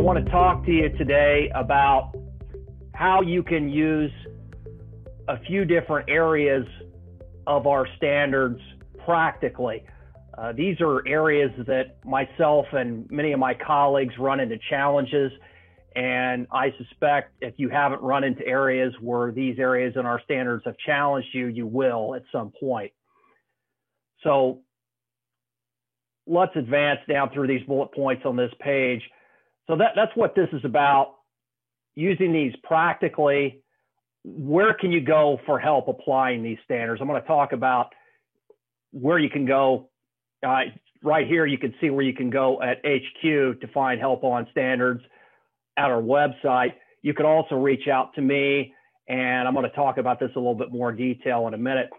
want to talk to you today about how you can use a few different areas of our standards practically. These are areas that myself and many of my colleagues run into challenges, and I suspect if you haven't run into areas where these areas in our standards have challenged you, you will at some point. So let's advance down through these bullet points on this page. So that's what this is about, using these practically. Where can you go for help applying these standards? I'm going to talk about where you can go. Right here, you can see where you can go at HQ to find help on standards at our website. You can also reach out to me, and I'm going to talk about this a little bit more detail in a minute.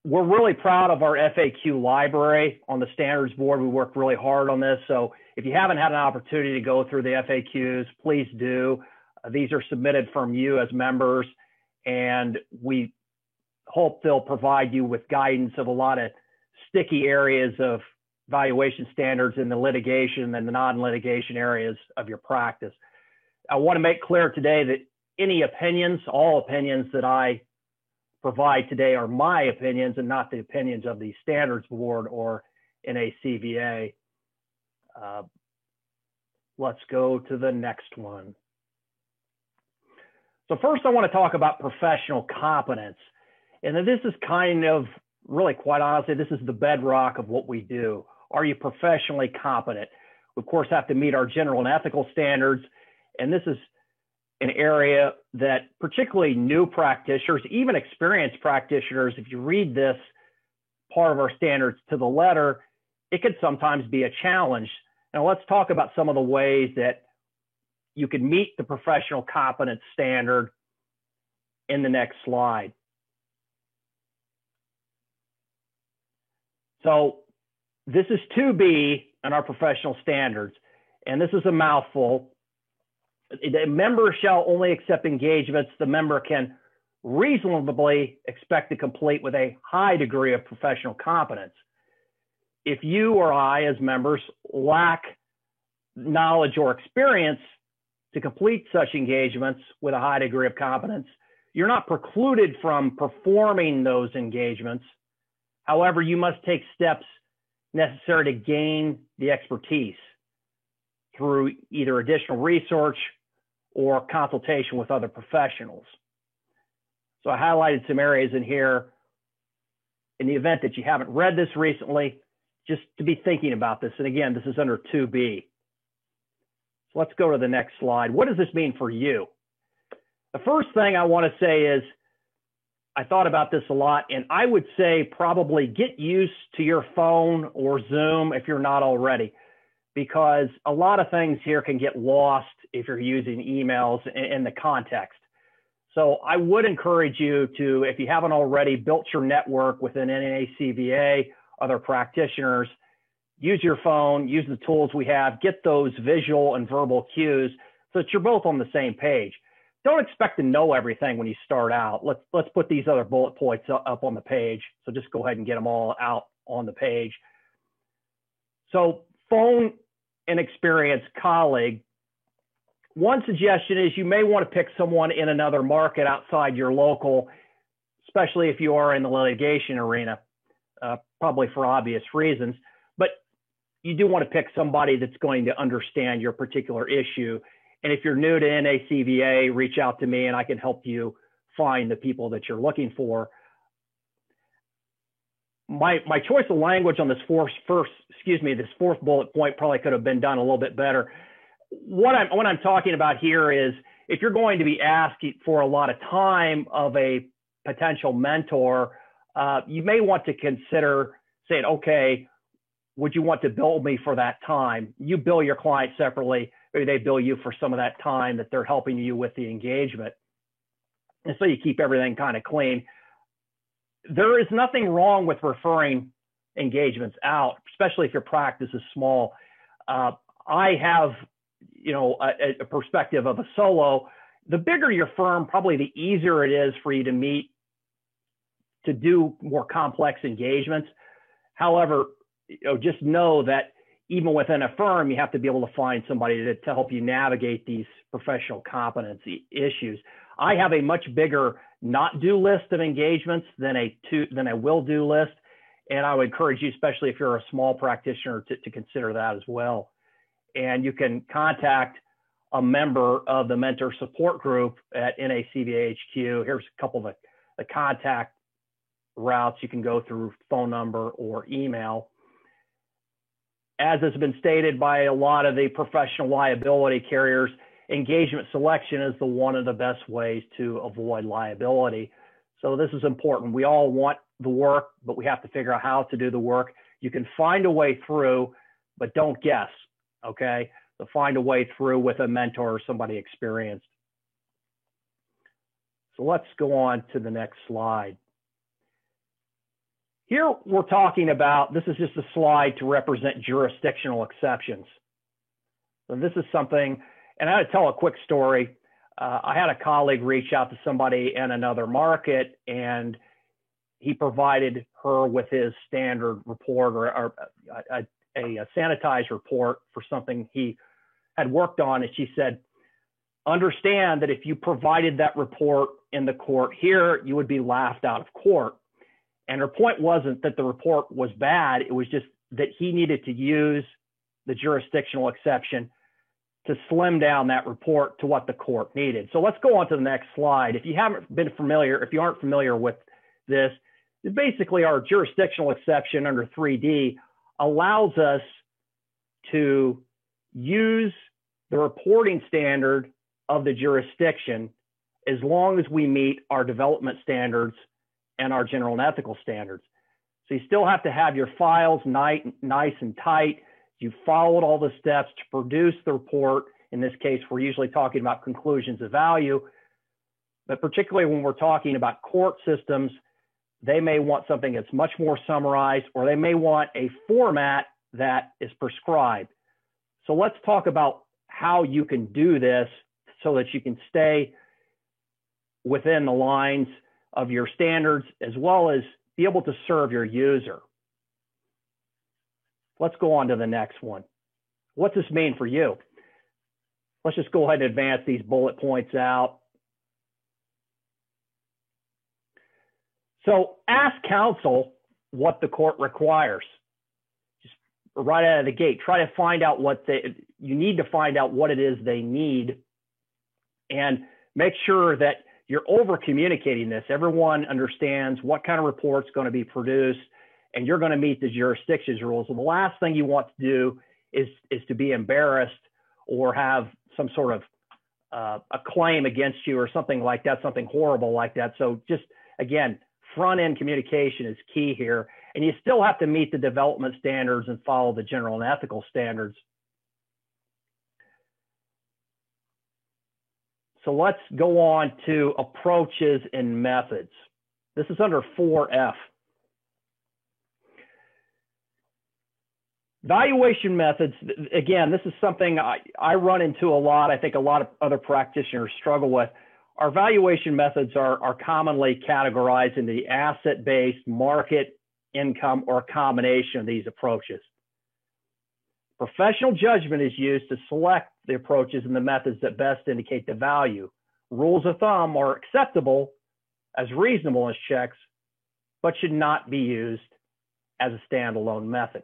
We're really proud of our FAQ library on the standards board. We worked really hard on this. So if you haven't had an opportunity to go through the FAQs, please do. These are submitted from you as members, and we hope they'll provide you with guidance of a lot of sticky areas of valuation standards in the litigation and the non-litigation areas of your practice. I want to make clear today that any opinions, all opinions that I provide today are my opinions and not the opinions of the standards board or NACVA. Let's go to the next one. So first I want to talk about professional competence. And this is kind of, really quite honestly, this is the bedrock of what we do. Are you professionally competent? We, of course, have to meet our general and ethical standards. And this is an area that particularly new practitioners, even experienced practitioners, if you read this part of our standards to the letter, it could sometimes be a challenge. Now let's talk about some of the ways that you can meet the professional competence standard in the next slide. So this is 2B in our professional standards, and this is a mouthful. The member shall only accept engagements the member can reasonably expect to complete with a high degree of professional competence. If you or I, as members, lack knowledge or experience to complete such engagements with a high degree of competence, you're not precluded from performing those engagements. However, you must take steps necessary to gain the expertise through either additional research or consultation with other professionals. So I highlighted some areas in here. In the event that you haven't read this recently, just to be thinking about this. And again, this is under 2B. So let's go to the next slide. What does this mean for you? The first thing I want to say is, I thought about this a lot, and I would say probably get used to your phone or Zoom if you're not already, because a lot of things here can get lost if you're using emails in the context. So I would encourage you to, if you haven't already built your network within NACVA, other practitioners, use your phone, use the tools we have, get those visual and verbal cues so that you're both on the same page. Don't expect to know everything when you start out. Let's put these other bullet points up on the page. So just go ahead and get them all out on the page. So phone and experienced colleague. One suggestion is you may want to pick someone in another market outside your local, especially if you are in the litigation arena, probably for obvious reasons. But you do want to pick somebody that's going to understand your particular issue. And if you're new to NACVA, reach out to me and I can help you find the people that you're looking for. My choice of language on this fourth bullet point probably could have been done a little bit better. What I'm talking about here is if you're going to be asking for a lot of time of a potential mentor, you may want to consider saying, okay, would you want to bill me for that time? You bill your client separately. Maybe they bill you for some of that time that they're helping you with the engagement. And so you keep everything kind of clean. There is nothing wrong with referring engagements out, especially if your practice is small. I have, a perspective of a solo. The bigger your firm, probably the easier it is for you to meet, to do more complex engagements. However, just know that even within a firm, you have to be able to find somebody to help you navigate these professional competency issues. I have a much bigger not do list of engagements than a will do list. And I would encourage you, especially if you're a small practitioner, to consider that as well. And you can contact a member of the mentor support group at NACBA HQ. Here's a couple of the contact routes you can go through: phone number or email. As has been stated by a lot of the professional liability carriers, engagement selection is one of the best ways to avoid liability. So this is important. We all want the work, but we have to figure out how to do the work. You can find a way through, but don't guess, okay? So find a way through with a mentor or somebody experienced. So let's go on to the next slide. Here we're talking about, this is just a slide to represent jurisdictional exceptions. So this is something, and I had to tell a quick story. I had a colleague reach out to somebody in another market, and he provided her with his standard report or a sanitized report for something he had worked on. And she said, understand that if you provided that report in the court here, you would be laughed out of court. And her point wasn't that the report was bad. It was just that he needed to use the jurisdictional exception to slim down that report to what the court needed. So let's go on to the next slide. If you aren't familiar with this, basically our jurisdictional exception under 3D allows us to use the reporting standard of the jurisdiction as long as we meet our development standards and our general and ethical standards. So you still have to have your files nice and tight. You followed all the steps to produce the report. In this case, we're usually talking about conclusions of value, but particularly when we're talking about court systems, they may want something that's much more summarized, or they may want a format that is prescribed. So let's talk about how you can do this so that you can stay within the lines of your standards, as well as be able to serve your user. Let's go on to the next one. What's this mean for you? Let's just go ahead and advance these bullet points out. So ask counsel what the court requires. Just right out of the gate, try to find out you need to find out what it is they need, and make sure that you're over communicating this. Everyone understands what kind of report's going to be produced, and you're going to meet the jurisdiction's rules. And the last thing you want to do is to be embarrassed or have some sort of a claim against you or something like that, something horrible like that. So just, again, front-end communication is key here. And you still have to meet the development standards and follow the general and ethical standards. So let's go on to approaches and methods. This is under 4F. Valuation methods, again, this is something I run into a lot. I think a lot of other practitioners struggle with. Our valuation methods are commonly categorized into the asset-based, market, income, or a combination of these approaches. Professional judgment is used to select the approaches and the methods that best indicate the value. Rules of thumb are acceptable as reasonable as checks, but should not be used as a standalone method.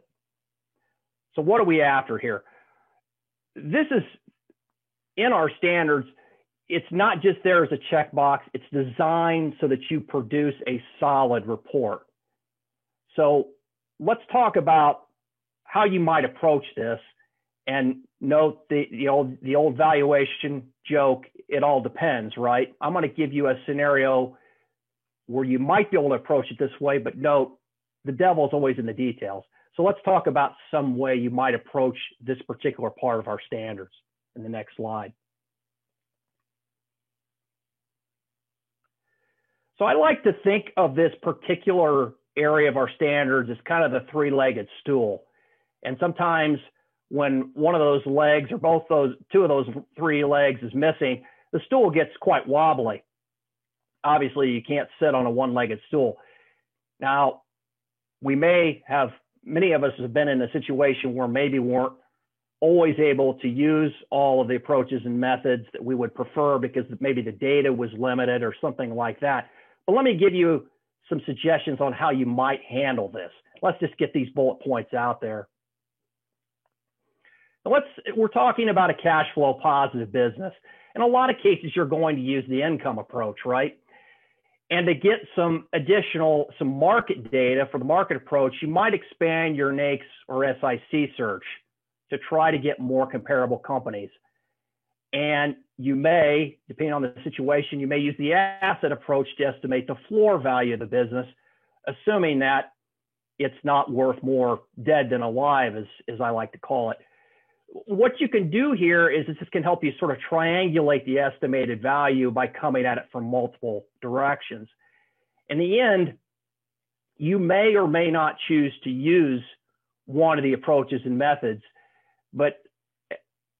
So what are we after here? This is in our standards. It's not just there as a checkbox. It's designed so that you produce a solid report. So let's talk about how you might approach this, and note the old valuation joke. It all depends, right? I'm going to give you a scenario where you might be able to approach it this way, but note the devil's always in the details. So let's talk about some way you might approach this particular part of our standards in the next slide. So I like to think of this particular area of our standards as kind of the three-legged stool. And sometimes when one of those legs or two of those three legs is missing, the stool gets quite wobbly. Obviously, you can't sit on a one-legged stool. Now, we may have many of us have been in a situation where maybe weren't always able to use all of the approaches and methods that we would prefer because maybe the data was limited or something like that. But let me give you some suggestions on how you might handle this. Let's just get these bullet points out there. Now we're talking about a cash flow positive business. In a lot of cases, you're going to use the income approach, right? And to get some market data for the market approach, you might expand your NAICS or SIC search to try to get more comparable companies. And you may, depending on the situation, you may use the asset approach to estimate the floor value of the business, assuming that it's not worth more dead than alive, as I like to call it. What you can do here is this can help you sort of triangulate the estimated value by coming at it from multiple directions. In the end, you may or may not choose to use one of the approaches and methods, but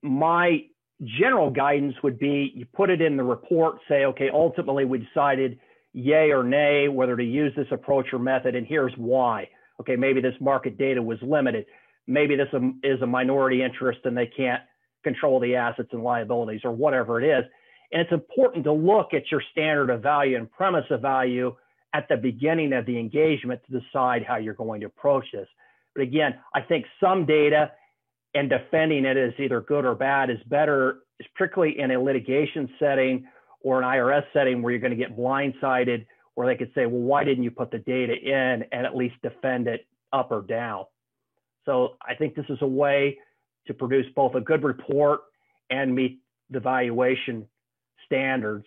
my general guidance would be you put it in the report, say, okay, ultimately we decided yay or nay whether to use this approach or method, and here's why. Okay, maybe this market data was limited. Maybe this is a minority interest and they can't control the assets and liabilities or whatever it is. And it's important to look at your standard of value and premise of value at the beginning of the engagement to decide how you're going to approach this. But again, I think some data and defending it as either good or bad is better, particularly in a litigation setting or an IRS setting where you're going to get blindsided, where they could say, well, why didn't you put the data in and at least defend it up or down? So I think this is a way to produce both a good report and meet the valuation standards